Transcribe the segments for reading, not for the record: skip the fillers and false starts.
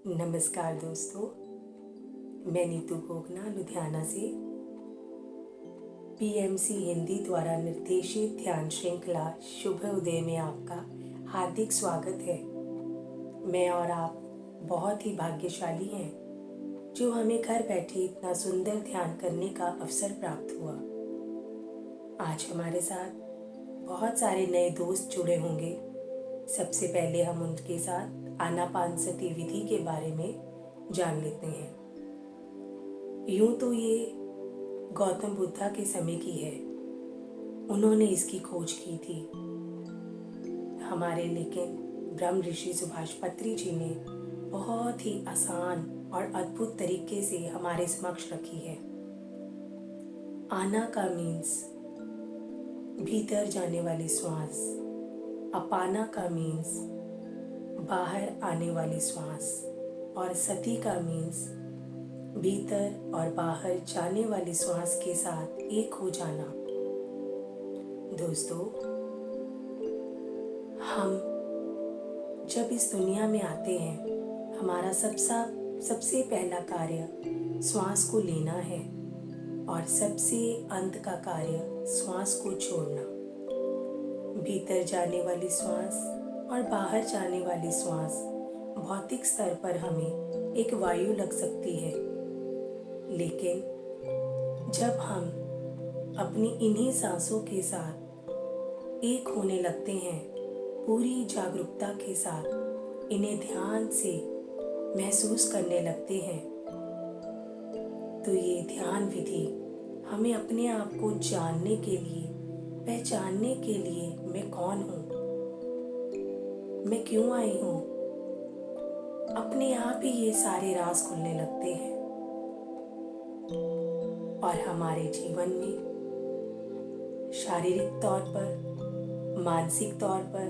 नमस्कार दोस्तों, मैं नीतू गोगना लुधियाना से पीएमसी हिंदी द्वारा निर्देशित ध्यान श्रृंखला शुभ उदय में आपका हार्दिक स्वागत है। मैं और आप बहुत ही भाग्यशाली हैं जो हमें घर बैठे इतना सुंदर ध्यान करने का अवसर प्राप्त हुआ। आज हमारे साथ बहुत सारे नए दोस्त जुड़े होंगे। सबसे पहले हम उनके साथ आनापानसति विधि के बारे में जान लेते हैं। यूं तो ये गौतम बुद्धा के समय की है, उन्होंने इसकी खोज की थी। लेकिन ब्रह्म ऋषि सुभाष पत्री जी ने बहुत ही आसान और अद्भुत तरीके से हमारे समक्ष रखी है। आना का मीन्स भीतर जाने वाली श्वास, अपाना का मीन्स बाहर आने वाली श्वास और सती का मीन्स भीतर और बाहर जाने वाली श्वास के साथ एक हो जाना। दोस्तों, हम जब इस दुनिया में आते हैं, हमारा सबसे पहला कार्य श्वास को लेना है और सबसे अंत का कार्य श्वास को छोड़ना। भीतर जाने वाली श्वास और बाहर जाने वाली श्वास भौतिक स्तर पर हमें एक वायु लग सकती है, लेकिन जब हम अपनी इन्हीं सांसों के साथ एक होने लगते हैं, पूरी जागरूकता के साथ इन्हें ध्यान से महसूस करने लगते हैं, तो ये ध्यान विधि हमें अपने आप को जानने के लिए, पहचानने के लिए मैं कौन हूँ, मैं क्यों आई हूँ, अपने आप ही ये सारे राज खुलने लगते हैं और हमारे जीवन में शारीरिक तौर पर, मानसिक तौर पर,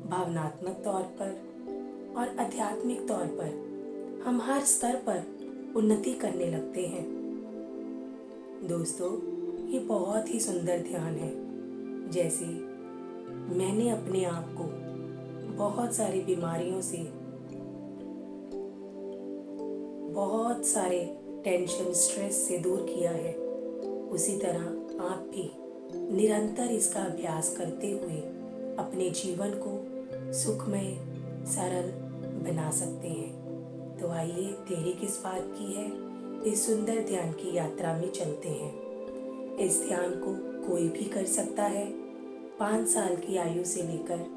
भावनात्मक तौर पर और आध्यात्मिक तौर पर हम हर स्तर पर उन्नति करने लगते हैं। दोस्तों, ये बहुत ही सुंदर ध्यान है। जैसे मैंने अपने आप को बहुत सारी बीमारियों से, बहुत सारे टेंशन, स्ट्रेस से दूर किया है, उसी तरह आप भी निरंतर इसका अभ्यास करते हुए अपने जीवन को सुखमय, सरल बना सकते हैं। तो आइए, देरी किस बात की है, इस सुंदर ध्यान की यात्रा में चलते हैं। इस ध्यान को कोई भी कर सकता है। 5 साल की आयु से लेकर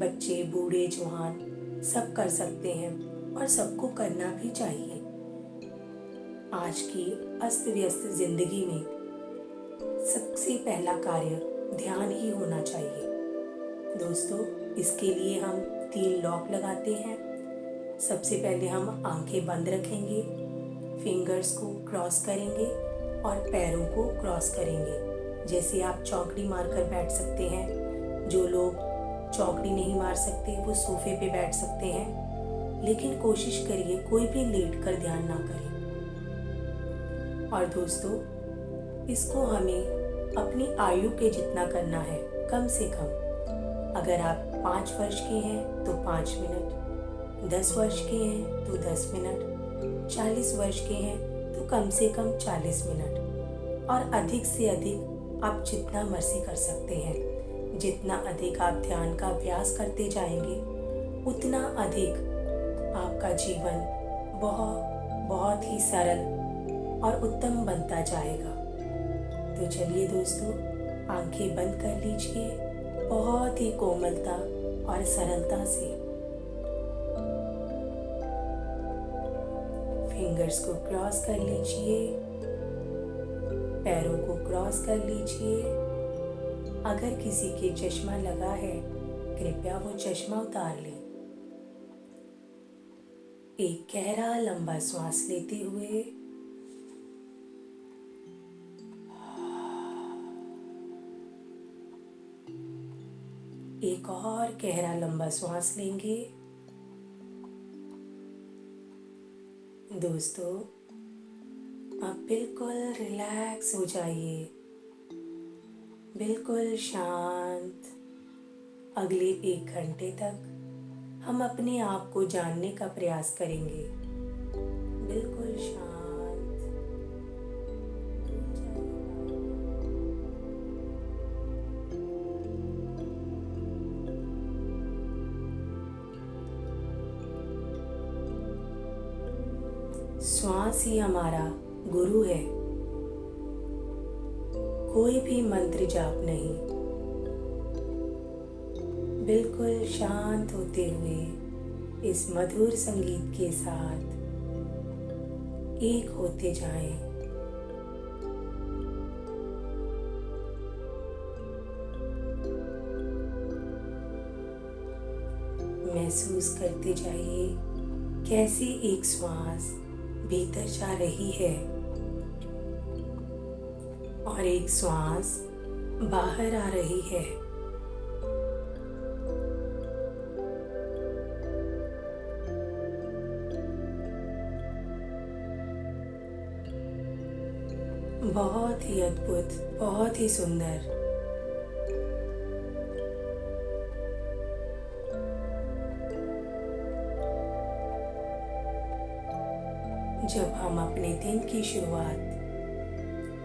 बच्चे, बूढ़े, जवान सब कर सकते हैं और सबको करना भी चाहिए। आज की अस्त व्यस्त जिंदगी में सबसे पहला कार्य ध्यान ही होना चाहिए। दोस्तों, इसके लिए हम 3 लॉक लगाते हैं। सबसे पहले हम आंखें बंद रखेंगे, फिंगर्स को क्रॉस करेंगे और पैरों को क्रॉस करेंगे। जैसे आप चौकड़ी मारकर बैठ सकते हैं। जो लोग चौकड़ी नहीं मार सकते वो सोफे पे बैठ सकते हैं, लेकिन कोशिश करिए कोई भी लेट कर ध्यान ना करे। और दोस्तों, इसको हमें अपनी आयु के जितना करना है, कम से कम। अगर आप 5 वर्ष के हैं तो 5 मिनट, 10 वर्ष के हैं तो 10 मिनट, 40 वर्ष के हैं तो कम से कम 40 मिनट, और अधिक से अधिक आप जितना मर्जी कर सकते हैं। जितना अधिक आप ध्यान का अभ्यास करते जाएंगे, उतना अधिक आपका जीवन बहुत ही सरल और उत्तम बनता जाएगा। तो चलिए दोस्तों, आंखें बंद कर लीजिए बहुत ही कोमलता और सरलता से। फिंगर्स को क्रॉस कर लीजिए, पैरों को क्रॉस कर लीजिए। अगर किसी के चश्मा लगा है, कृपया वो चश्मा उतार लें। एक गहरा लंबा श्वास लेते हुए एक और गहरा लंबा श्वास लेंगे। दोस्तों, आप बिल्कुल रिलैक्स हो जाइए, बिल्कुल शांत। अगले 1 घंटे तक हम अपने आप को जानने का प्रयास करेंगे। बिल्कुल शांत हो जाइएगा। श्वास ही हमारा गुरु है, कोई भी मंत्र जाप नहीं। बिल्कुल शांत होते हुए इस मधुर संगीत के साथ एक होते जाएं। महसूस करते जाइए कैसी एक श्वास भीतर जा रही है और एक श्वास बाहर आ रही है। बहुत ही अद्भुत, बहुत ही सुंदर। जब हम अपने दिन की शुरुआत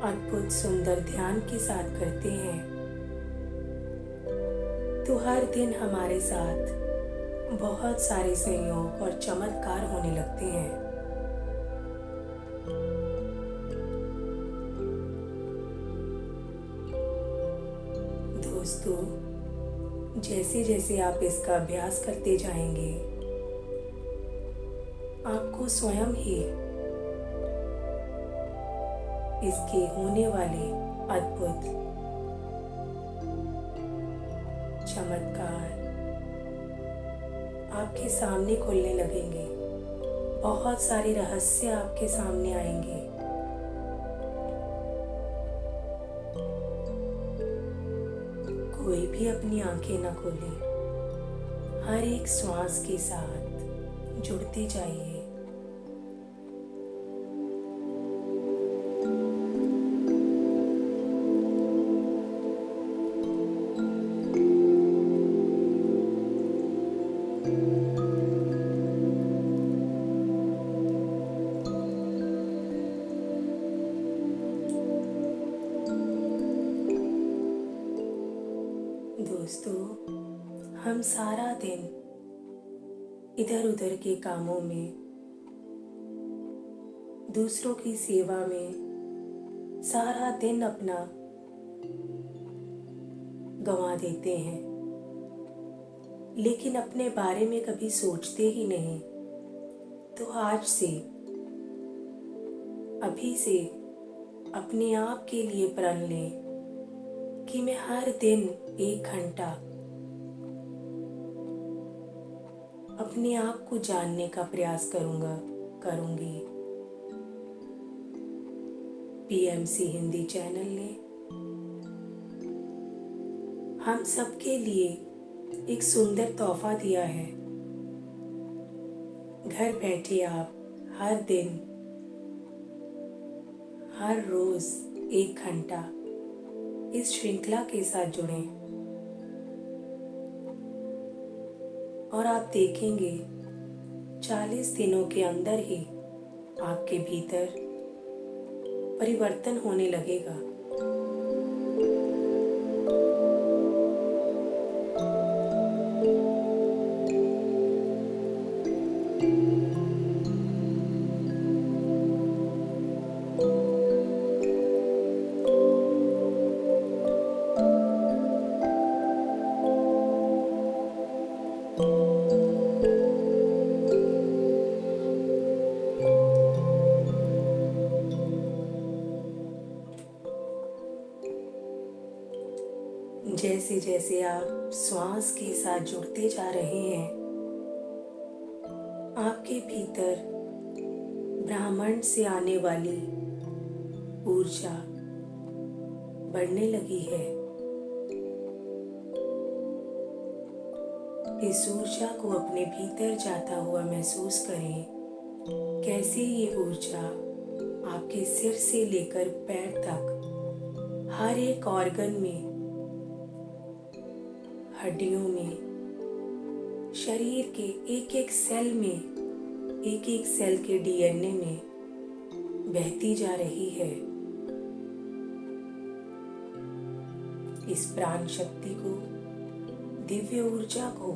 अद्भुत सुंदर ध्यान के साथ करते हैं तो हर दिन हमारे साथ बहुत सारे संयोग और चमत्कार होने लगते हैं। दोस्तों, जैसे जैसे आप इसका अभ्यास करते जाएंगे आपको स्वयं ही इसके होने वाले अद्भुत चमत्कार आपके सामने खुलने लगेंगे। बहुत सारे रहस्य आपके सामने आएंगे। कोई भी अपनी आंखें न खोले, हर एक श्वास के साथ जुड़ते जाइए। दोस्तों, हम सारा दिन इधर उधर के कामों में, दूसरों की सेवा में सारा दिन अपना गंवा देते हैं, लेकिन अपने बारे में कभी सोचते ही नहीं। तो आज से, अभी से अपने आप के लिए प्रण लें कि मैं हर दिन 1 घंटा अपने आप को जानने का प्रयास करूंगी। पीएमसी हिंदी चैनल ने हम सबके लिए एक सुंदर तोहफा दिया है। घर बैठे आप हर दिन, हर रोज 1 घंटा इस श्रृंखला के साथ जुड़ें और आप देखेंगे 40 दिनों के अंदर ही आपके भीतर परिवर्तन होने लगेगा। जैसे जैसे आप श्वास के साथ जुड़ते जा रहे हैं, आपके भीतर ब्रह्मांड से आने वाली ऊर्जा बढ़ने लगी है। इस ऊर्जा को अपने भीतर जाता हुआ महसूस करें। कैसे ये ऊर्जा आपके सिर से लेकर पैर तक हर एक ऑर्गन में, हड्डियों में, शरीर के एक एक सेल में, एक एक सेल के डीएनए में बहती जा रही है। इस प्राण शक्ति को, दिव्य ऊर्जा को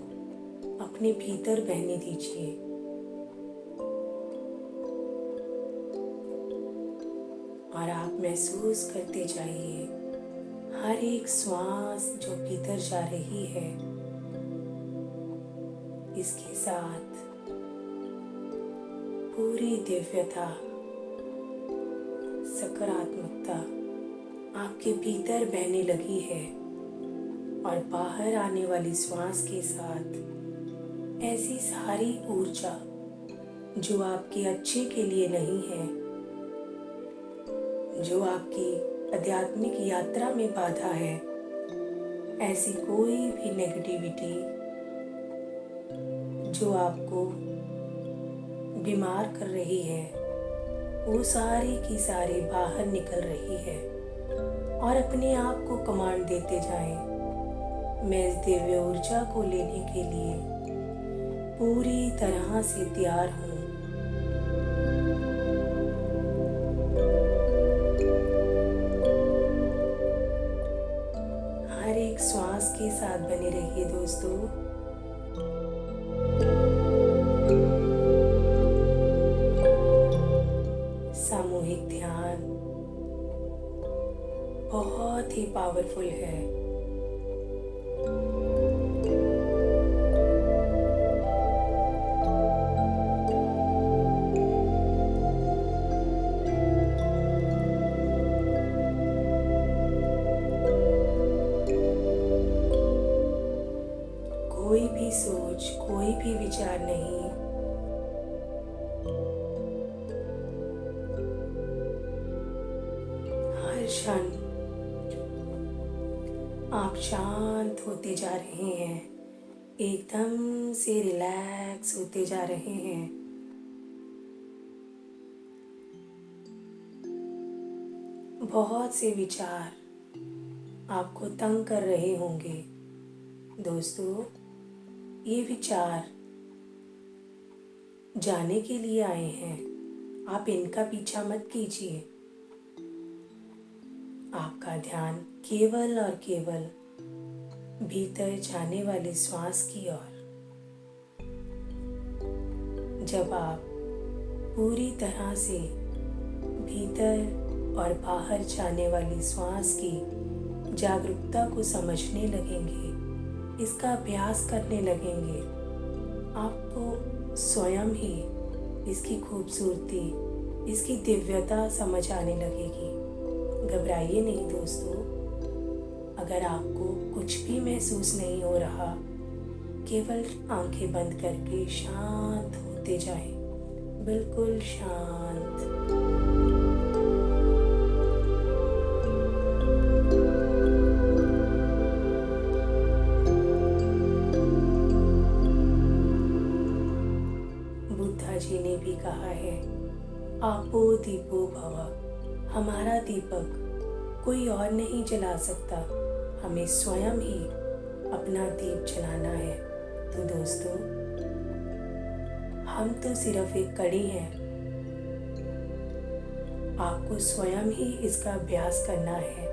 अपने भीतर बहने दीजिए। और आप महसूस करते जाइए हर एक श्वास जो भीतर जा रही है, इसके साथ पूरी दिव्यता, सकारात्मकता आपके भीतर बहने लगी है। और बाहर आने वाली श्वास के साथ ऐसी सारी ऊर्जा जो आपके अच्छे के लिए नहीं है, जो आपकी आध्यात्मिक यात्रा में बाधा है, ऐसी कोई भी नेगेटिविटी जो आपको बीमार कर रही है, वो सारी की सारी बाहर निकल रही है। और अपने आप को कमांड देते जाएं, मैं इस दिव्य ऊर्जा को लेने के लिए पूरी तरह से तैयार हूँ। हर एक श्वास के साथ बने रहिए दोस्तों। सामूहिक ध्यान बहुत ही पावरफुल है। कोई भी सोच, कोई भी विचार नहीं, हर क्षण आप शांत होते जा रहे हैं, एकदम से रिलैक्स होते जा रहे हैं। बहुत से विचार आपको तंग कर रहे होंगे दोस्तों। ये विचार जाने के लिए आए हैं, आप इनका पीछा मत कीजिए। आपका ध्यान केवल और केवल भीतर जाने वाली श्वास की ओर। जब आप पूरी तरह से भीतर और बाहर जाने वाली श्वास की जागरूकता को समझने लगेंगे, इसका अभ्यास करने लगेंगे, आपको स्वयं ही इसकी खूबसूरती, इसकी दिव्यता समझ आने लगेगी। घबराइए नहीं दोस्तों। अगर आपको कुछ भी महसूस नहीं हो रहा, केवल आंखें बंद करके शांत होते जाएं, बिल्कुल शांत। बुद्धा जी ने भी कहा है, आपो दीपो भव। हमारा दीपक कोई और नहीं जला सकता, हमें स्वयं ही अपना दीप जलाना है। तो दोस्तों, हम तो सिर्फ एक कड़ी हैं, आपको स्वयं ही इसका अभ्यास करना है।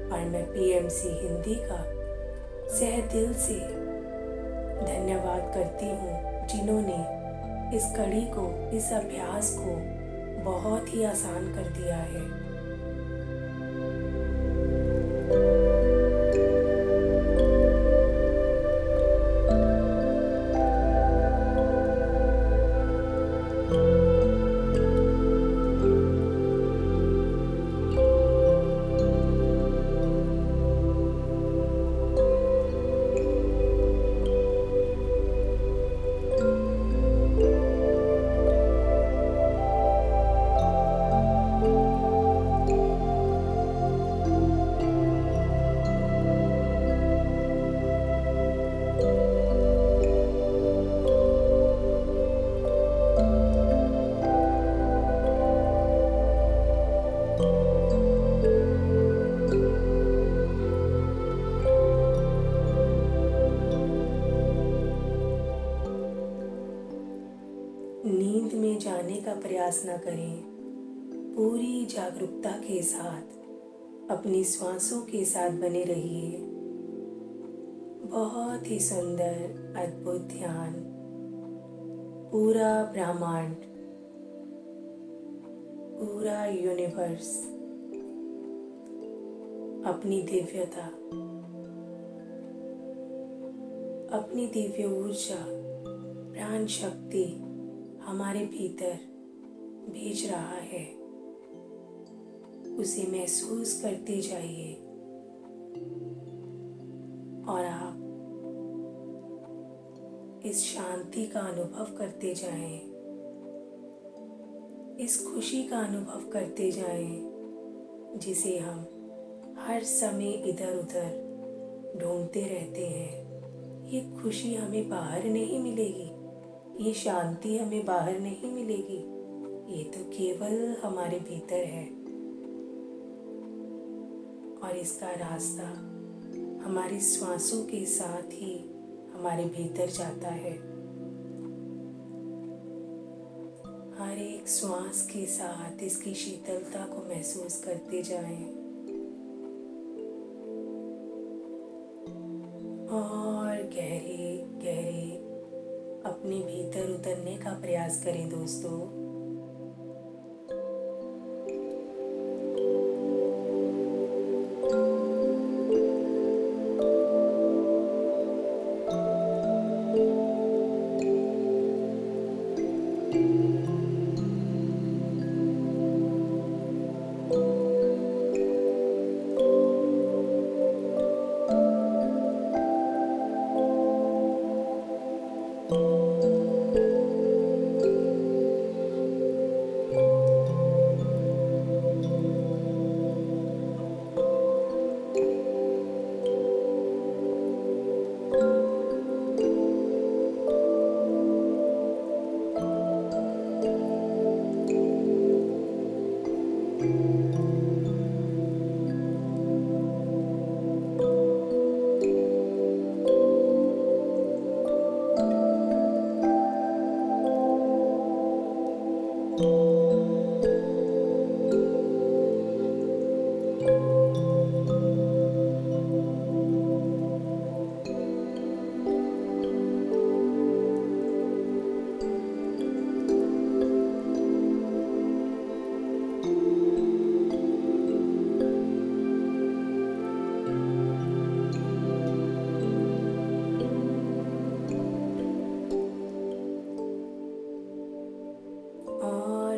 और मैं पीएमसी हिंदी का सह दिल से धन्यवाद करती हूँ, जिन्होंने इस कड़ी को, इस अभ्यास को बहुत ही आसान कर दिया है। नींद में जाने का प्रयास न करें। पूरी जागरूकता के साथ अपनी श्वासों के साथ बने रहिए। बहुत ही सुंदर अद्भुत ध्यान। पूरा ब्रह्मांड, पूरा यूनिवर्स अपनी दिव्यता, अपनी दिव्य ऊर्जा, प्राण शक्ति हमारे भीतर भेज रहा है। उसे महसूस करते जाइए और आप इस शांति का अनुभव करते जाएं, इस खुशी का अनुभव करते जाएं जिसे हम हर समय इधर उधर ढूंढते रहते हैं। ये खुशी हमें बाहर नहीं मिलेगी, ये शांति हमें बाहर नहीं मिलेगी, ये तो केवल हमारे भीतर है। और इसका रास्ता हमारी श्वासों के साथ ही हमारे भीतर जाता है। हर एक श्वास के साथ इसकी शीतलता को महसूस करते जाएं और गहरे गहरे अपने भीतर उतरने का प्रयास करें दोस्तों।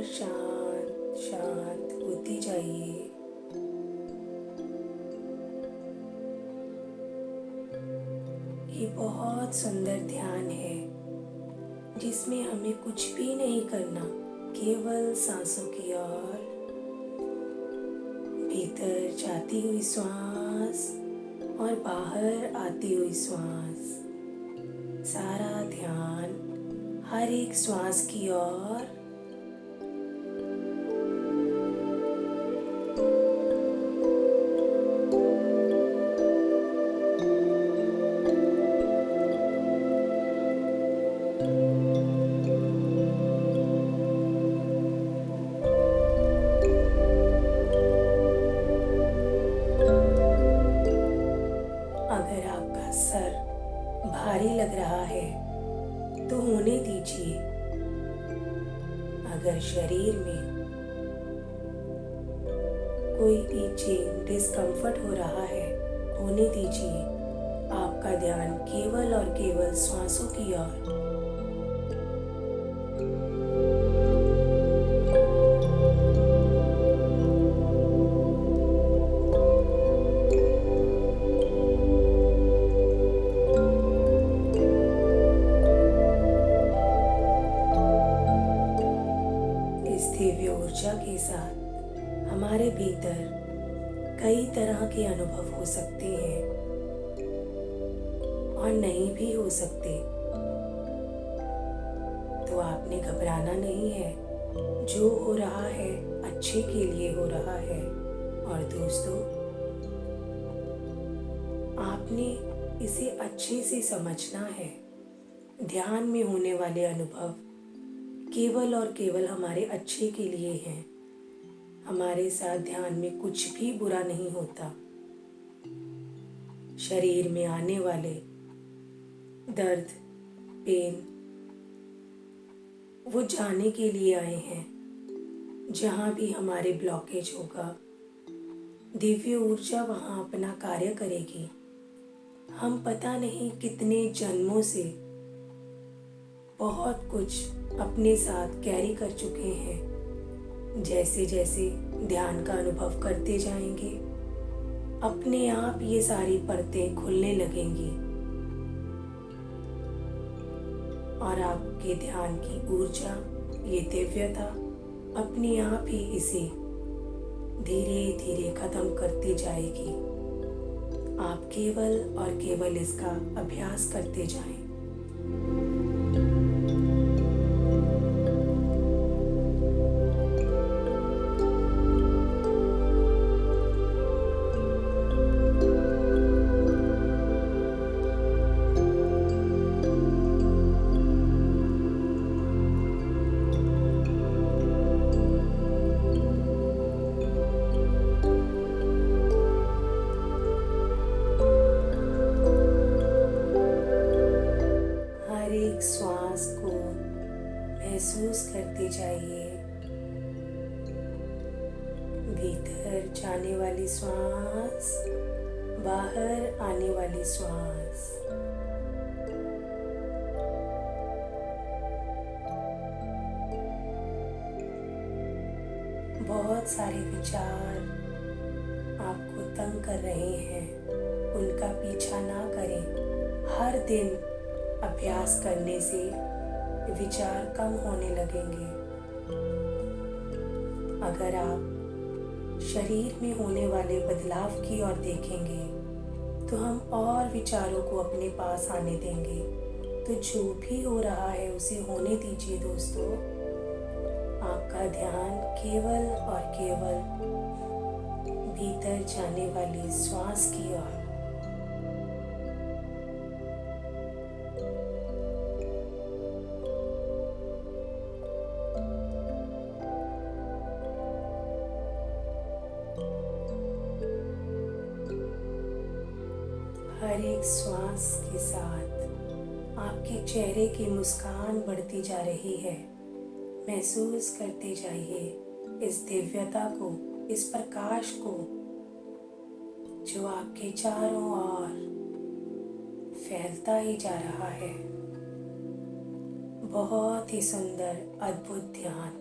शांत शांत होती जाइए। ये बहुत सुंदर ध्यान है जिसमें हमें कुछ भी नहीं करना, केवल सांसों की ओर भीतर जाती हुई श्वास और बाहर आती हुई श्वास, सारा ध्यान हर एक श्वास की ओर। अगर आपका सर भारी लग रहा है तो होने दीजिए। अगर शरीर में कोई इचिंग, डिस्कम्फर्ट हो रहा है, होने दीजिए। आपका ध्यान केवल और केवल श्वासों की ओर। दिव्य ऊर्जा के साथ हमारे भीतर कई तरह के अनुभव हो सकते हैं और नहीं भी हो सकते, तो आपने घबराना नहीं है। जो हो रहा है अच्छे के लिए हो रहा है। और दोस्तों, आपने इसे अच्छे से समझना है। ध्यान में होने वाले अनुभव केवल और केवल हमारे अच्छे के लिए हैं। हमारे साथ ध्यान में कुछ भी बुरा नहीं होता। शरीर में आने वाले दर्द, पेन, वो जाने के लिए आए हैं। जहाँ भी हमारे ब्लॉकेज होगा, दिव्य ऊर्जा वहाँ अपना कार्य करेगी। हम पता नहीं कितने जन्मों से बहुत कुछ अपने साथ कैरी कर चुके हैं। जैसे जैसे ध्यान का अनुभव करते जाएंगे, अपने आप ये सारी परतें खुलने लगेंगी और आपके ध्यान की ऊर्जा, ये दिव्यता अपने आप ही इसे धीरे धीरे खत्म करती जाएगी। आप केवल और केवल इसका अभ्यास करते जाएं। हर एक श्वास को महसूस करते जाइए। भीतर जाने वाली श्वास, बाहर आने वाली श्वास। बहुत सारे विचार आपको तंग कर रहे हैं, उनका पीछा ना करें। हर दिन अभ्यास करने से विचार कम होने लगेंगे। अगर आप शरीर में होने वाले बदलाव की ओर देखेंगे, तो हम और विचारों को अपने पास आने देंगे। तो जो भी हो रहा है उसे होने दीजिए दोस्तों। आपका ध्यान केवल और केवल भीतर जाने वाली श्वास की ओर। हर एक श्वास के साथ आपके चेहरे की मुस्कान बढ़ती जा रही है। महसूस करते जाइए इस दिव्यता को, इस प्रकाश को जो आपके चारों ओर फैलता ही जा रहा है। बहुत ही सुंदर, अद्भुत ध्यान।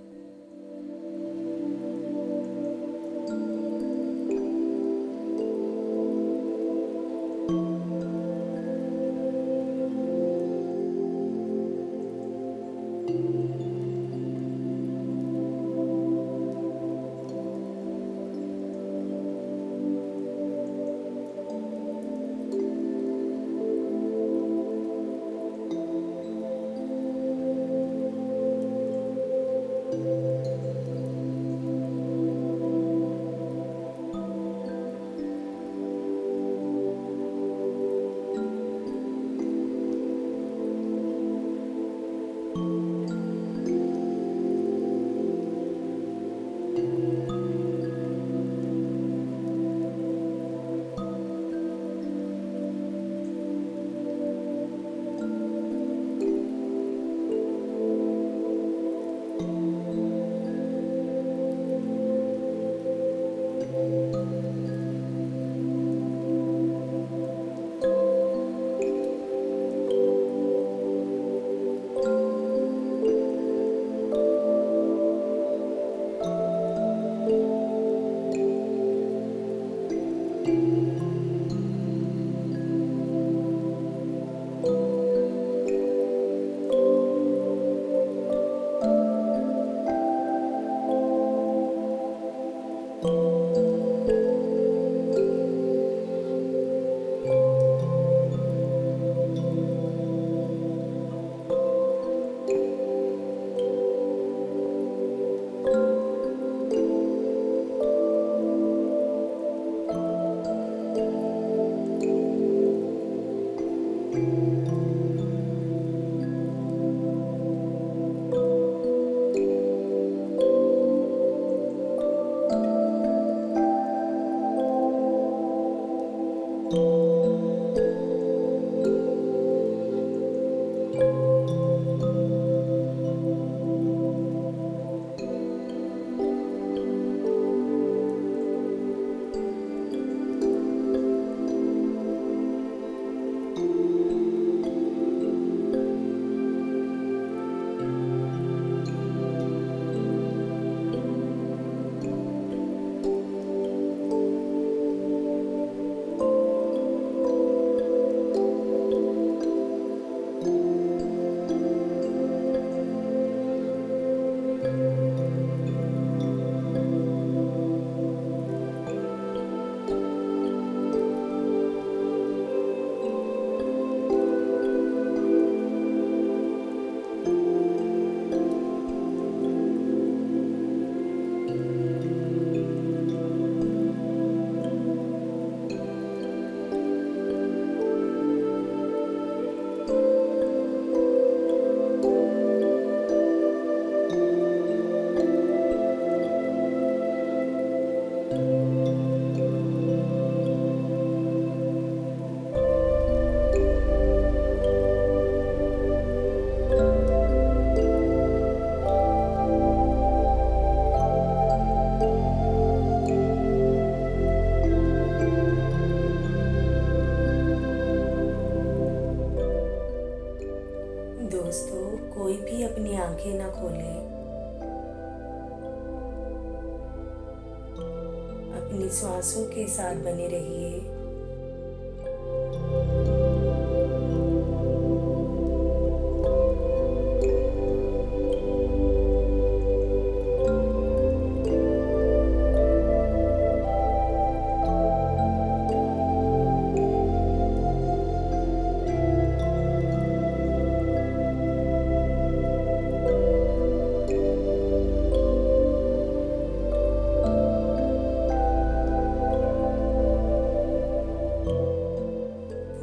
अपनी सांसों के साथ बने रहिए।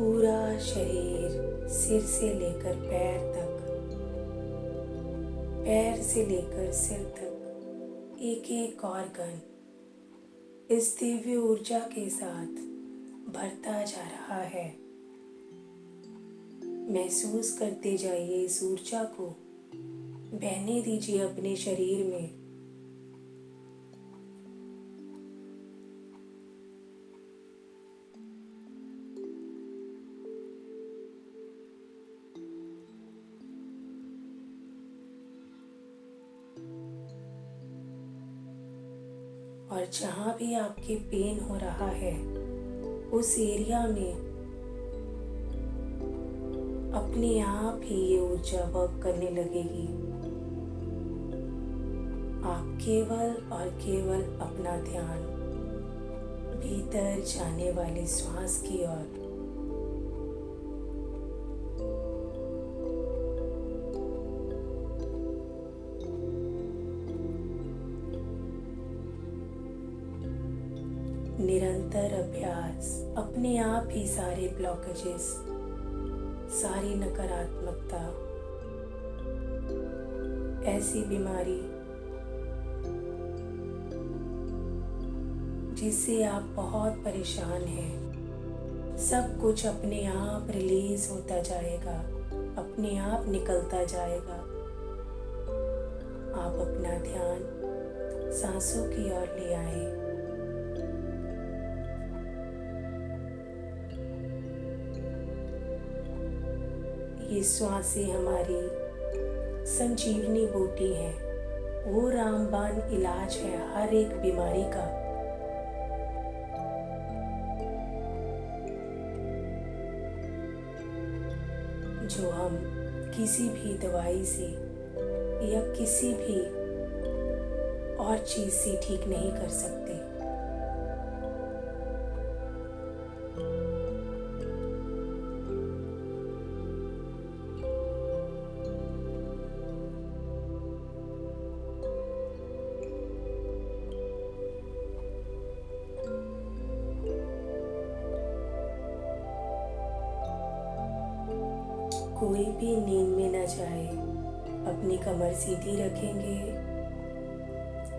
पूरा शरीर सिर से लेकर पैर तक, पैर से लेकर सिर तक एक एक ऑर्गन इस दिव्य ऊर्जा के साथ भरता जा रहा है। महसूस करते जाइए इस ऊर्जा को, बहने दीजिए अपने शरीर में। और जहाँ भी आपके पेन हो रहा है उस एरिया में अपने आप ही ये ऊर्जा वर्क करने लगेगी। आप केवल और केवल अपना ध्यान भीतर जाने वाली श्वास की ओर निरंतर अभ्यास अपने आप ही सारे ब्लॉकेजेस, सारी नकारात्मकता, ऐसी बीमारी जिससे आप बहुत परेशान हैं, सब कुछ अपने आप रिलीज होता जाएगा, अपने आप निकलता जाएगा। आप अपना ध्यान सांसों की ओर ले आए। ये श्वासें हमारी संजीवनी बूटी है, वो रामबाण इलाज है हर एक बीमारी का। जो हम किसी भी दवाई से या किसी भी और चीज से ठीक नहीं कर सकते। कोई भी नींद में न जाए, अपनी कमर सीधी रखेंगे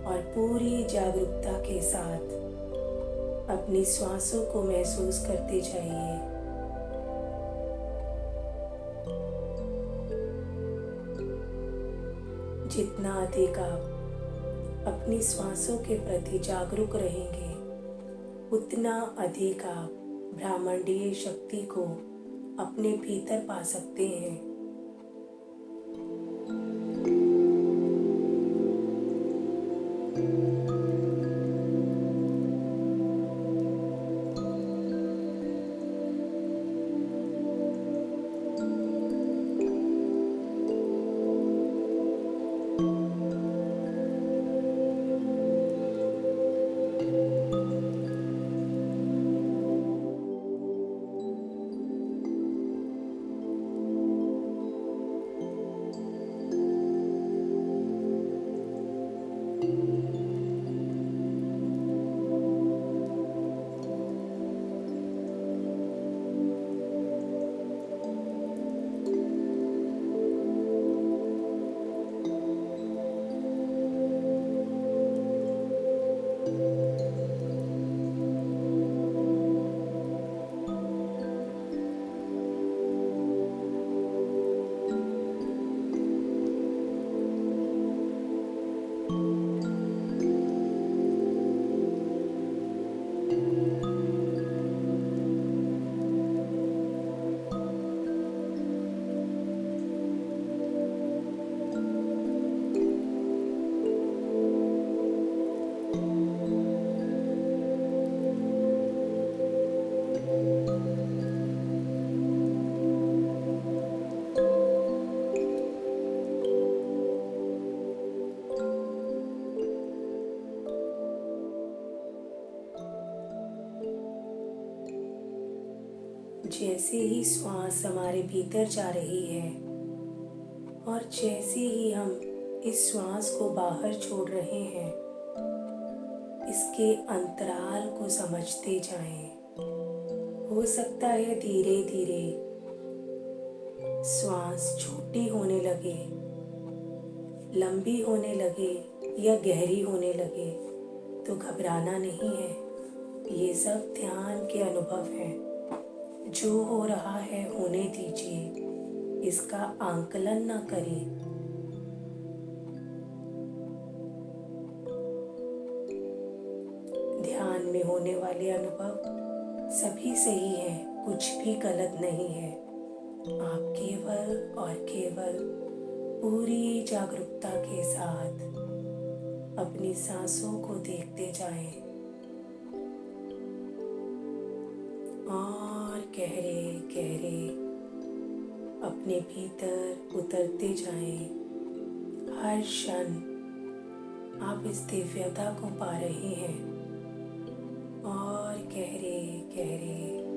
और पूरी जागरूकता के साथ अपनी सांसों को महसूस करते जाइए। जितना अधिक आप अपनी सांसों के प्रति जागरूक रहेंगे, उतना अधिक आप ब्रह्मांडीय शक्ति को अपने भीतर पा सकते हैं। जैसे ही श्वास हमारे भीतर जा रही है और जैसे ही हम इस श्वास को बाहर छोड़ रहे हैं, इसके अंतराल को समझते जाएं। हो सकता है धीरे धीरे श्वास छोटी होने लगे, लंबी होने लगे या गहरी होने लगे, तो घबराना नहीं है। ये सब ध्यान के अनुभव हैं। जो हो रहा है होने दीजिए, इसका आंकलन ना करें। ध्यान में होने वाले अनुभव सभी सही हैं, कुछ भी गलत नहीं है। आप केवल और केवल पूरी जागरूकता के साथ अपनी सांसों को देखते जाएं और गहरे गहरे अपने भीतर उतरते जाएं। हर क्षण आप इस दिव्यता को पा रहे हैं और गहरे गहरे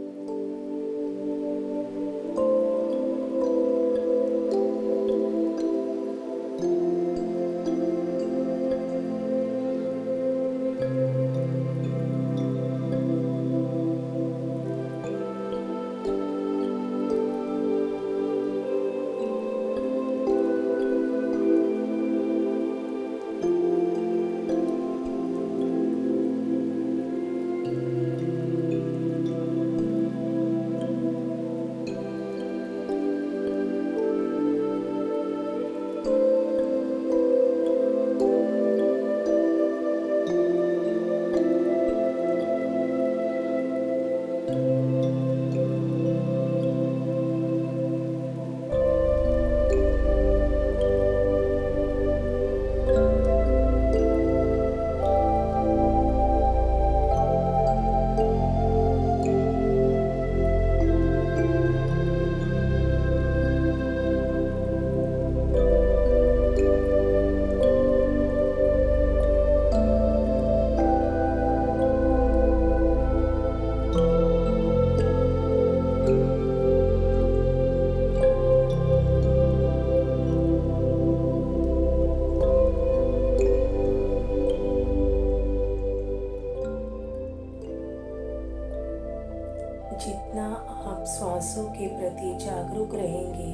जितना आप सांसों के प्रति जागरूक रहेंगे,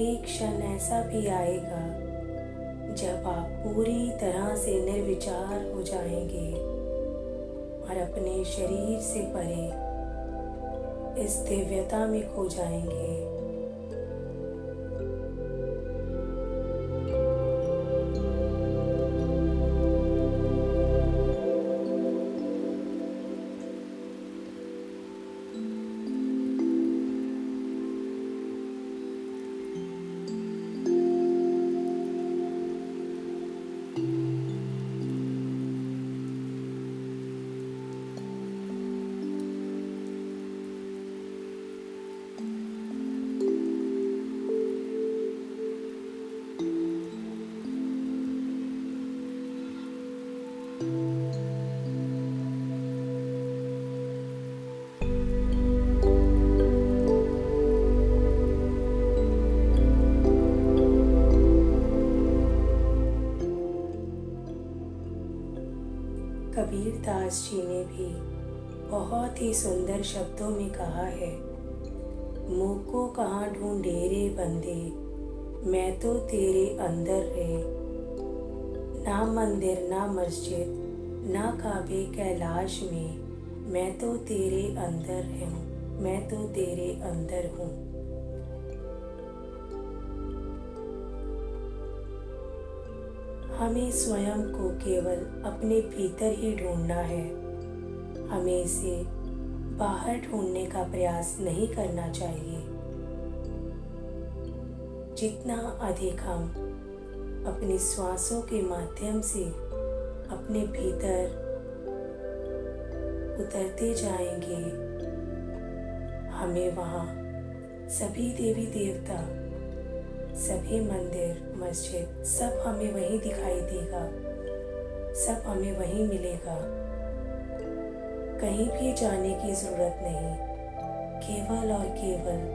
एक क्षण ऐसा भी आएगा जब आप पूरी तरह से निर्विचार हो जाएंगे और अपने शरीर से परे इस दिव्यता में खो जाएंगे। कबीरदास जी ने भी बहुत ही सुंदर शब्दों में कहा है, मुँह को कहाँ ढूंढे रे बंदे, मैं तो तेरे अंदर रे। ना मंदिर ना मस्जिद ना काबे कैलाश में, मैं तो तेरे अंदर हूँ, मैं तो तेरे अंदर हूँ। हमें स्वयं को केवल अपने भीतर ही ढूंढना है। हमें इसे बाहर ढूंढने का प्रयास नहीं करना चाहिए। जितना अधिक हम अपनी श्वासों के माध्यम से अपने भीतर उतरते जाएंगे, हमें वहाँ सभी देवी देवता, सभी मंदिर मस्जिद सब हमें वहीं दिखाई देगा, सब हमें वहीं मिलेगा। कहीं भी जाने की ज़रूरत नहीं। केवल और केवल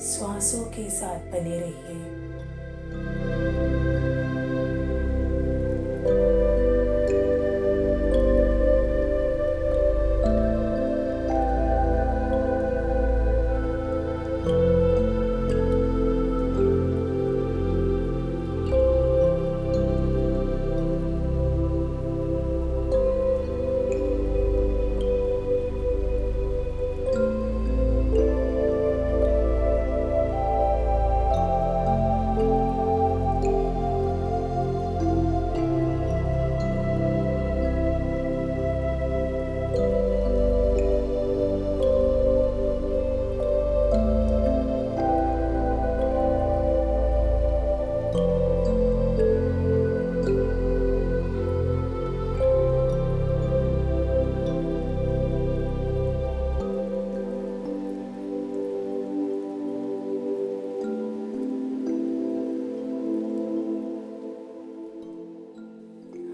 श्वासों के साथ बने रहिए।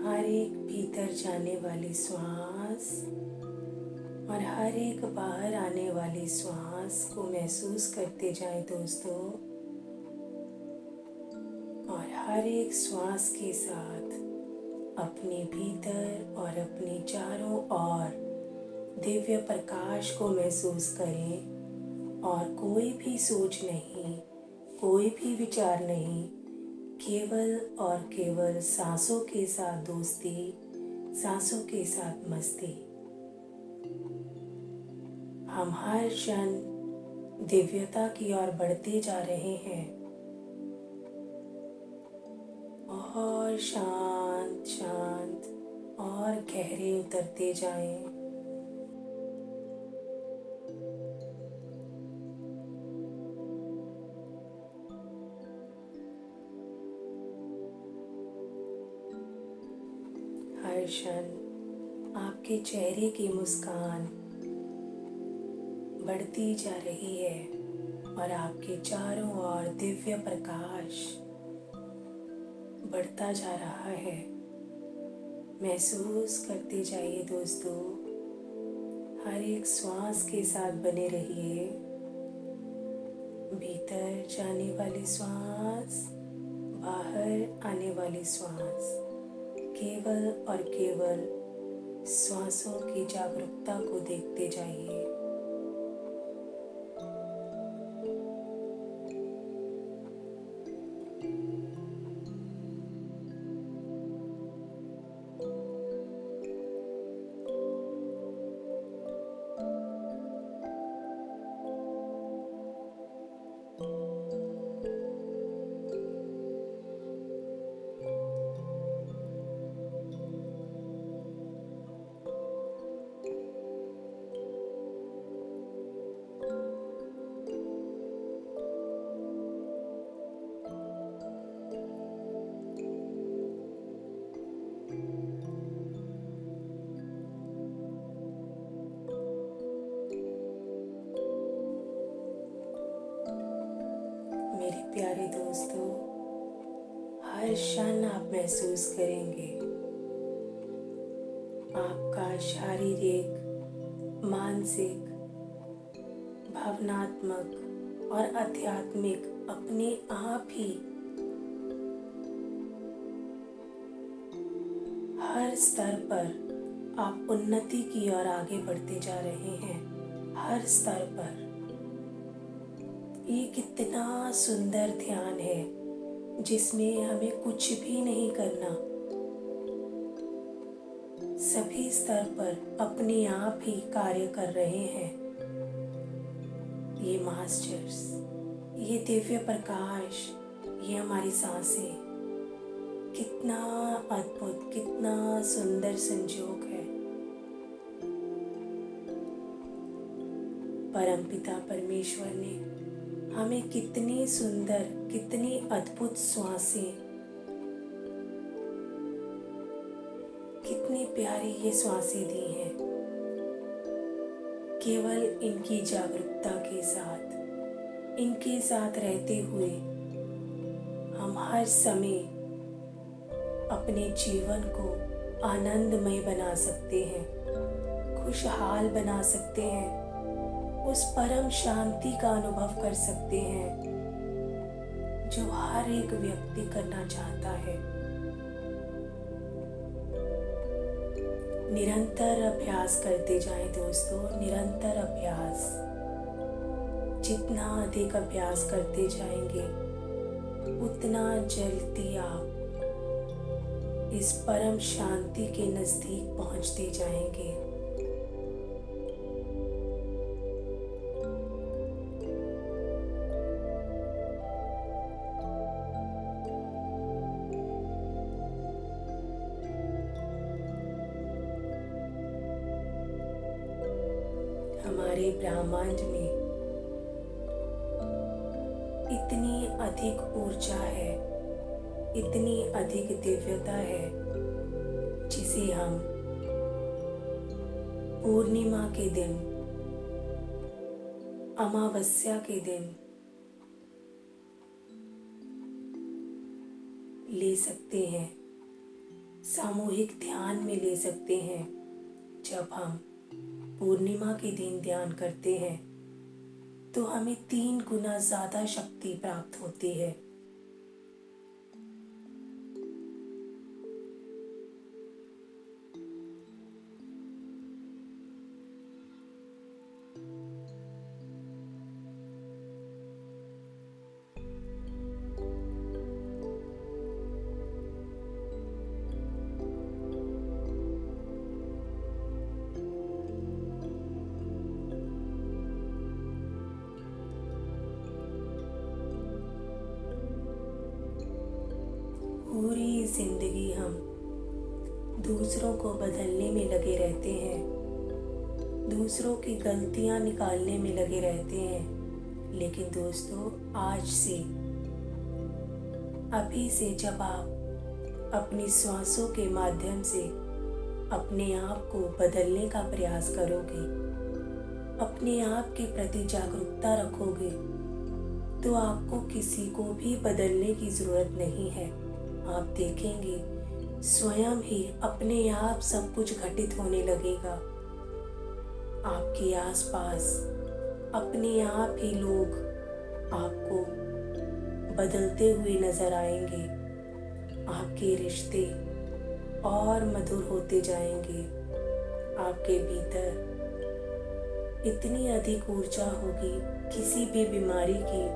हर एक भीतर जाने वाली श्वास और हर एक बाहर आने वाली श्वास को महसूस करते जाएं दोस्तों। और हर एक श्वास के साथ अपने भीतर और अपने चारों ओर दिव्य प्रकाश को महसूस करें। और कोई भी सोच नहीं, कोई भी विचार नहीं, केवल और केवल सांसों के साथ दोस्ती, सांसों के साथ मस्ती। हम हर क्षण दिव्यता की ओर बढ़ते जा रहे हैं और शांत शांत और गहरे उतरते जाएं। हर क्षण आपके चेहरे की मुस्कान बढ़ती जा रही है और आपके चारों ओर दिव्य प्रकाश बढ़ता जा रहा है। महसूस करते जाइए दोस्तों। हर एक श्वास के साथ बने रहिए। भीतर जाने वाली श्वास, बाहर आने वाली श्वास, केवल और केवल श्वासों की जागरूकता को देखते जाइए। मेरे प्यारे दोस्तों, हर क्षण आप महसूस करेंगे आपका शारीरिक, मानसिक, भावनात्मक और आध्यात्मिक अपने आप ही हर स्तर पर आप उन्नति की ओर आगे बढ़ते जा रहे हैं। हर स्तर पर ये कितना सुंदर ध्यान है जिसमें हमें कुछ भी नहीं करना। सभी स्तर पर अपने आप ही कार्य कर रहे हैं ये मास्टर्स, ये दिव्य प्रकाश, ये हमारी सांसें। कितना अद्भुत, कितना सुंदर संयोग है। परमपिता परमेश्वर ने हमें कितनी सुंदर, कितनी अद्भुत श्वासें, कितनी प्यारी ये श्वासें दी हैं। केवल इनकी जागरूकता के साथ, इनके साथ रहते हुए हम हर समय अपने जीवन को आनंदमय बना सकते हैं, खुशहाल बना सकते हैं उस परम शांति का अनुभव कर सकते हैं जो हर एक व्यक्ति करना चाहता है। निरंतर अभ्यास करते जाएं दोस्तों, निरंतर अभ्यास। जितना अधिक अभ्यास करते जाएंगे उतना जल्दी आप इस परम शांति के नजदीक पहुंचते जाएंगे। हमारे ब्रह्मांड में इतनी अधिक ऊर्जा है, इतनी अधिक दिव्यता है, जिसे हम पूर्णिमा के दिन, अमावस्या के दिन ले सकते हैं, सामूहिक ध्यान में ले सकते हैं। जब हम पूर्णिमा के दिन ध्यान करते हैं तो हमें 3 गुना ज़्यादा शक्ति प्राप्त होती है। पूरी जिंदगी हम दूसरों को बदलने में लगे रहते हैं, दूसरों की गलतियां निकालने में लगे रहते हैं। लेकिन दोस्तों, आज से, अभी से जब आप अपनी सांसों के माध्यम से अपने आप को बदलने का प्रयास करोगे, अपने आप के प्रति जागरूकता रखोगे, तो आपको किसी को भी बदलने की ज़रूरत नहीं है। आप देखेंगे स्वयं ही अपने आप सब कुछ घटित होने लगेगा। आपके आसपास अपने आप ही लोग आपको बदलते हुए नजर आएंगे। आपके रिश्ते और मधुर होते जाएंगे। आपके भीतर इतनी अधिक ऊर्जा होगी, किसी भी बीमारी की,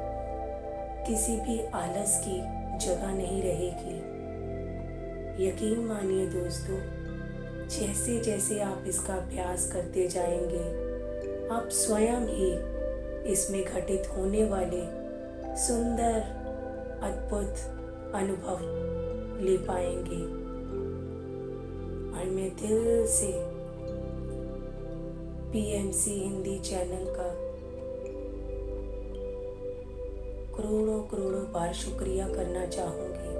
किसी भी आलस की जगह नहीं रहेगी। यकीन मानिए दोस्तों, जैसे जैसे आप इसका अभ्यास करते जाएंगे, आप स्वयं ही इसमें घटित होने वाले सुंदर अद्भुत अनुभव ले पाएंगे। और मैं दिल से पीएमसी हिंदी चैनल का करोड़ों करोड़ों बार शुक्रिया करना चाहूँगी,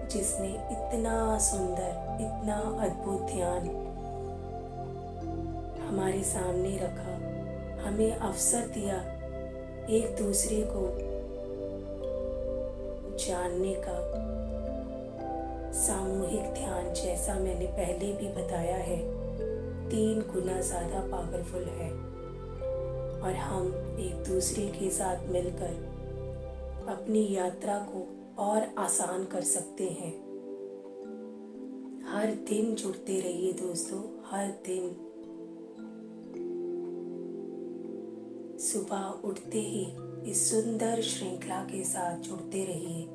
जिसने इतना सुंदर, इतना अद्भुत ध्यान हमारे सामने रखा, हमें अवसर दिया एक दूसरे को जानने का। सामूहिक ध्यान, जैसा मैंने पहले भी बताया है, 3 गुना ज़्यादा पावरफुल है। और हम एक दूसरे के साथ मिलकर अपनी यात्रा को और आसान कर सकते हैं। हर दिन जुड़ते रहिए दोस्तों, हर दिन सुबह उठते ही इस सुंदर श्रृंखला के साथ जुड़ते रहिए।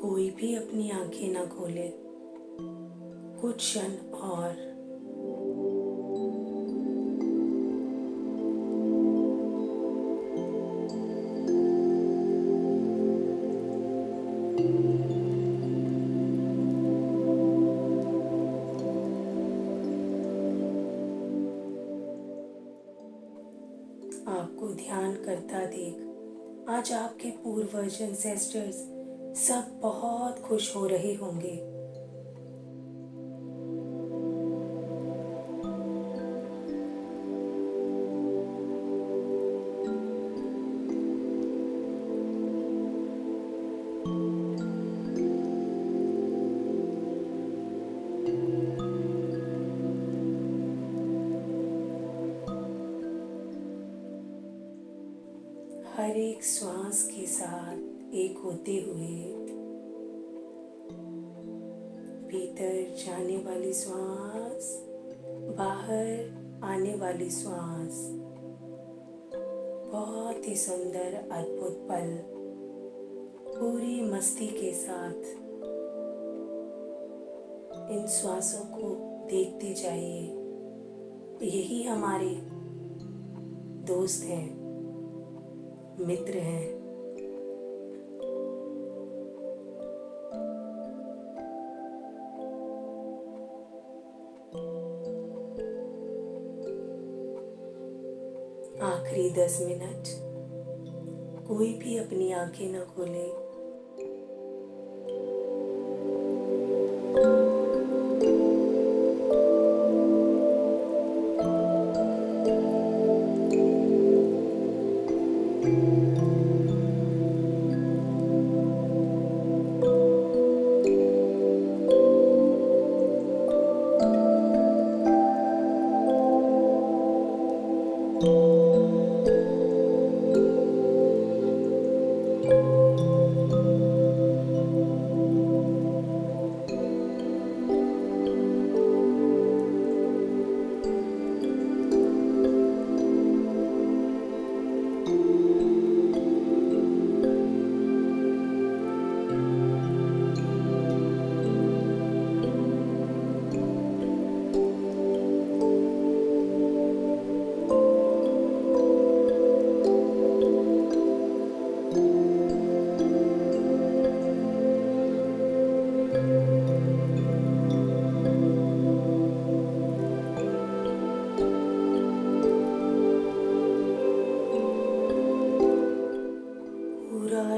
कोई भी अपनी आंखें ना खोले, कुछ क्षण और आपको ध्यान करता देख आज आपके पूर्वज, एंसेस्टर्स सब बहुत खुश हो रहे होंगे। एक श्वास के साथ एक होते हुए भीतर जाने वाली श्वास, बाहर आने वाली श्वास, बहुत ही सुंदर अद्भुत पल पूरी मस्ती के साथ इन श्वासों को देखते जाइए। यही हमारे दोस्त हैं, मित्र हैं। आखिरी 10 मिनट कोई भी अपनी आंखें न खोले।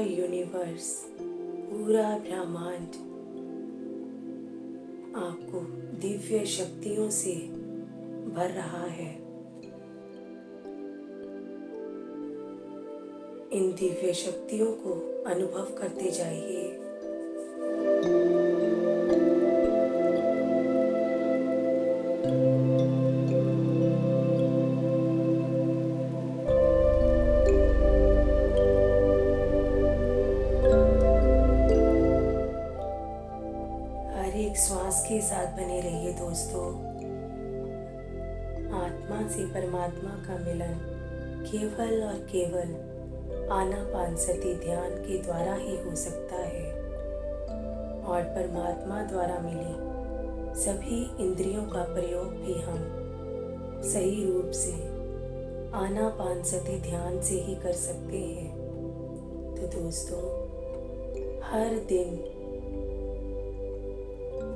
यूनिवर्स, पूरा ब्रह्मांड आपको दिव्य शक्तियों से भर रहा है। इन दिव्य शक्तियों को अनुभव करते जाइए। एक श्वास के साथ बने रहिए दोस्तों। आत्मा से परमात्मा का मिलन केवल और केवल आनापानसति ध्यान के द्वारा ही हो सकता है, और परमात्मा द्वारा मिली सभी इंद्रियों का प्रयोग भी हम सही रूप से आनापानसति ध्यान से ही कर सकते हैं। तो दोस्तों, हर दिन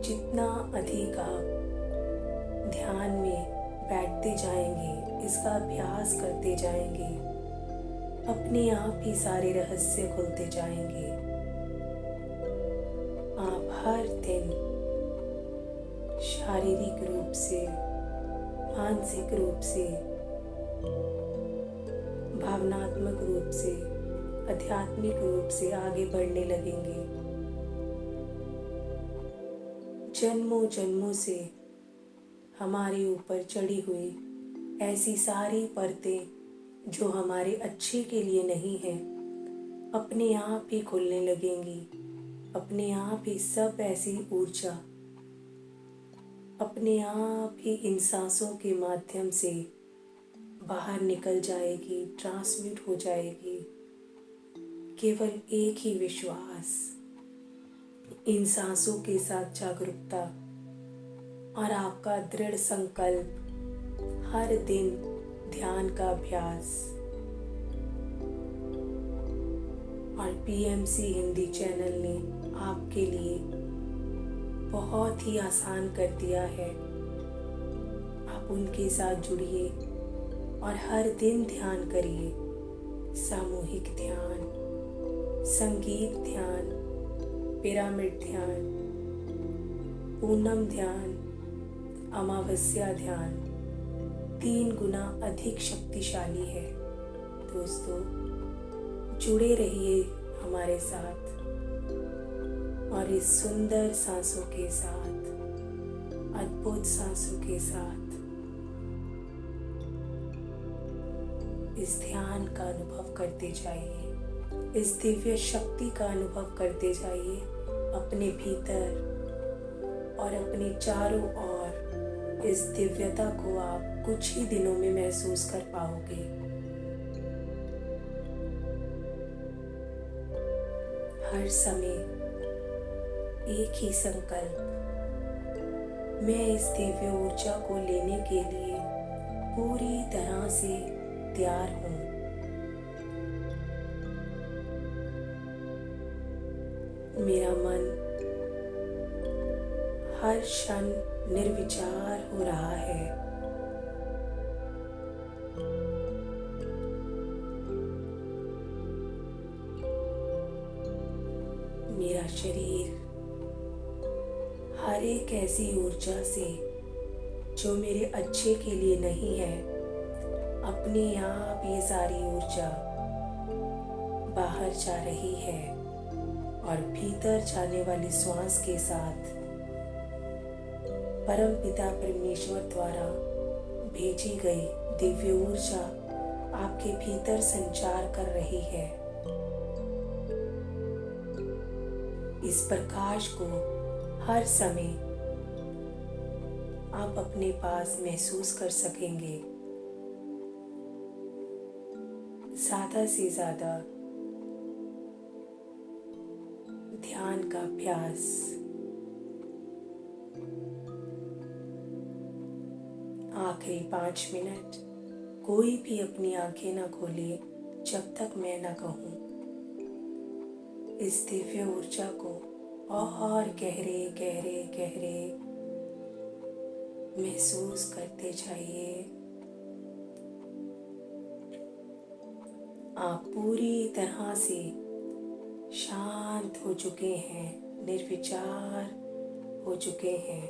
जितना अधिक आप ध्यान में बैठते जाएंगे, इसका अभ्यास करते जाएंगे, अपने आप ही सारे रहस्य खुलते जाएंगे। आप हर दिन शारीरिक रूप से, मानसिक रूप से, भावनात्मक रूप से, आध्यात्मिक रूप से आगे बढ़ने लगेंगे। जन्मों जन्मों से हमारे ऊपर चढ़ी हुई ऐसी सारी परतें जो हमारे अच्छे के लिए नहीं है, अपने आप ही खुलने लगेंगी। अपने आप ही सब ऐसी ऊर्जा अपने आप ही इन सांसों के माध्यम से बाहर निकल जाएगी, ट्रांसमिट हो जाएगी। केवल एक ही विश्वास, इन सांसों के साथ जागरूकता और आपका दृढ़ संकल्प, हर दिन ध्यान का अभ्यास। और पीएमसी हिंदी चैनल ने आपके लिए बहुत ही आसान कर दिया है। आप उनके साथ जुड़िए और हर दिन ध्यान करिए। सामूहिक ध्यान, संगीत ध्यान, पिरामिड ध्यान, पूनम ध्यान, अमावस्या ध्यान 3 गुना अधिक शक्तिशाली है। दोस्तों, जुड़े रहिए हमारे साथ और इस सुंदर सांसों के साथ, अद्भुत सांसों के साथ इस ध्यान का अनुभव करते जाइए। इस दिव्य शक्ति का अनुभव करते जाइए अपने भीतर और अपने चारों ओर। इस दिव्यता को आप कुछ ही दिनों में महसूस कर पाओगे। हर समय एक ही संकल्प, मैं इस दिव्य ऊर्जा को लेने के लिए पूरी तरह से तैयार हूँ। मेरा मन हर क्षण निर्विचार हो रहा है। मेरा शरीर हर एक ऐसी ऊर्जा से जो मेरे अच्छे के लिए नहीं है, अपने आप ये सारी ऊर्जा बाहर जा रही है और भीतर जाने वाली श्वास के साथ परमपिता परमेश्वर द्वारा भेजी गई दिव्य ऊर्जा आपके भीतर संचार कर रही है। इस प्रकाश को हर समय आप अपने पास महसूस कर सकेंगे। ज़्यादा से ज़्यादा ध्यान का अभ्यास। आखिरी 5 मिनट कोई भी अपनी आंखें ना खोले जब तक मैं ना कहूँ। इस दिव्य ऊर्जा को और गहरे गहरे गहरे महसूस करते जाइए। आप पूरी तरह से शांत हो चुके हैं, निर्विचार हो चुके हैं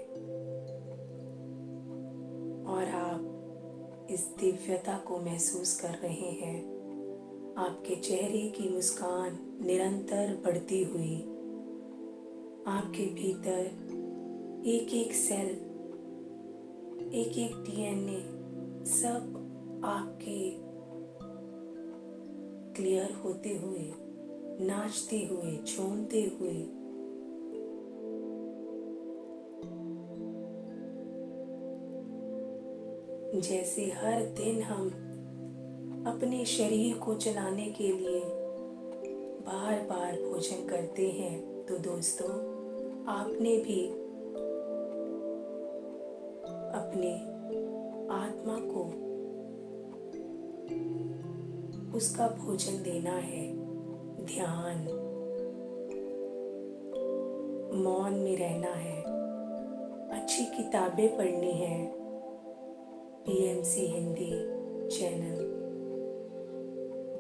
और आप इस दिव्यता को महसूस कर रहे हैं। आपके चेहरे की मुस्कान निरंतर बढ़ती हुई, आपके भीतर एक एक सेल, एक एक डीएनए सब आपके क्लियर होते हुए, नाचते हुए, झूमते हुए जैसे हर दिन हम अपने शरीर को चलाने के लिए बार बार भोजन करते हैं, तो दोस्तों आपने भी अपने आत्मा को उसका भोजन देना है। ध्यान, मौन में रहना है, अच्छी किताबें पढ़नी है। पीएमसी हिंदी चैनल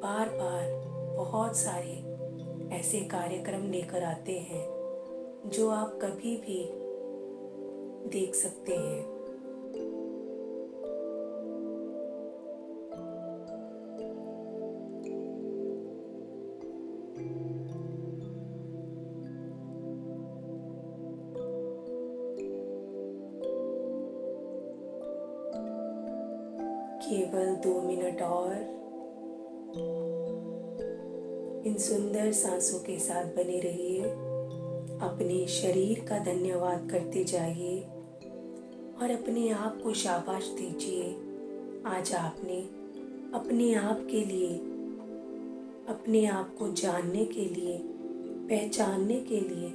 बार बार बहुत सारे ऐसे कार्यक्रम लेकर आते हैं जो आप कभी भी देख सकते हैं। केवल 2 मिनट और इन सुंदर सांसों के साथ बने रहिए। अपने शरीर का धन्यवाद करते जाइए और अपने आप को शाबाश दीजिए। आज आपने अपने आप के लिए, अपने आप को जानने के लिए, पहचानने के लिए,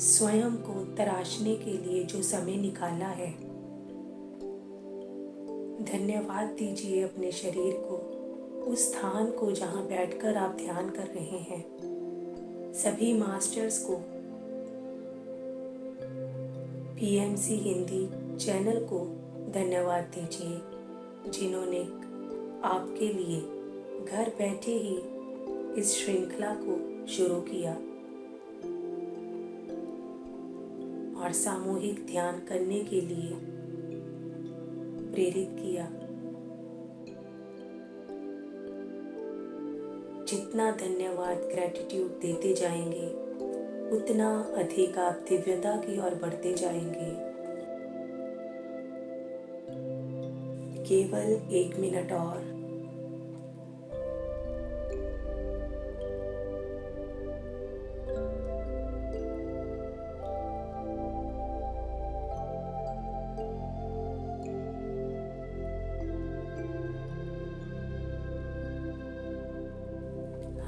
स्वयं को तराशने के लिए जो समय निकाला है, धन्यवाद दीजिए अपने शरीर को, उस स्थान को जहाँ बैठकर आप ध्यान कर रहे हैं। सभी मास्टर्स को, पीएमसी हिंदी चैनल को धन्यवाद दीजिए जिन्होंने आपके लिए घर बैठे ही इस श्रृंखला को शुरू किया और सामूहिक ध्यान करने के लिए प्रेरित किया। जितना धन्यवाद, ग्रैटिट्यूड देते जाएंगे, उतना अधिक आप दिव्यता की ओर बढ़ते जाएंगे। केवल 1 मिनट और।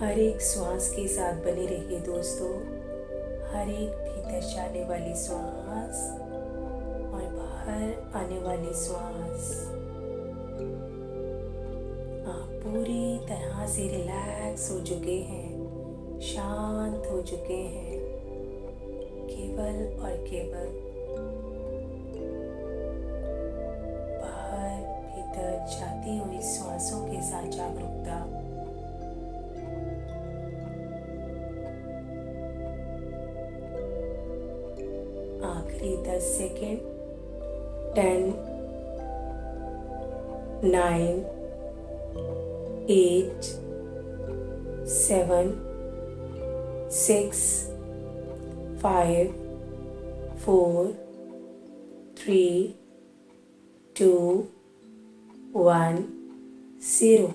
हर एक श्वास के साथ बने रहिए दोस्तों। हर एक भीतर जाने वाली श्वास और बाहर आने वाली श्वास, आप पूरी तरह से रिलैक्स हो चुके हैं, शांत हो चुके हैं। केवल और केवल बाहर भीतर जाती हुई श्वासों के साथ जागरूकता। आखिरी 10 सेकेंड। 10, 9, 8, 7, 6, 5, 4, 3, 2, 1, 0।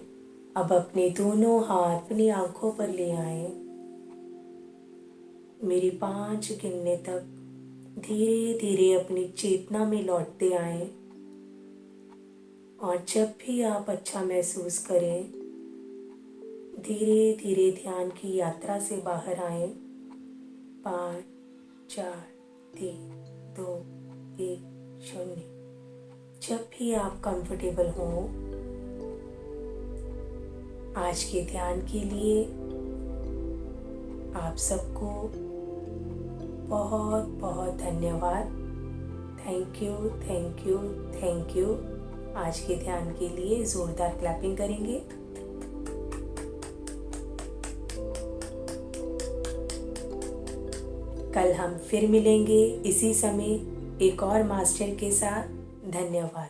अब अपने दोनों हाथ अपनी आंखों पर ले आए। मेरी 5 गिनने तक धीरे धीरे अपनी चेतना में लौटते आए, और जब भी आप अच्छा महसूस करें, धीरे धीरे ध्यान की यात्रा से बाहर आए। 5, 4, 3, 2, 1, 0। जब भी आप कंफर्टेबल हों, आज के ध्यान के लिए आप सबको बहुत बहुत धन्यवाद। Thank you, thank you, thank you. आज के ध्यान के लिए जोरदार क्लैपिंग करेंगे। कल हम फिर मिलेंगे इसी समय एक और मास्टर के साथ। धन्यवाद।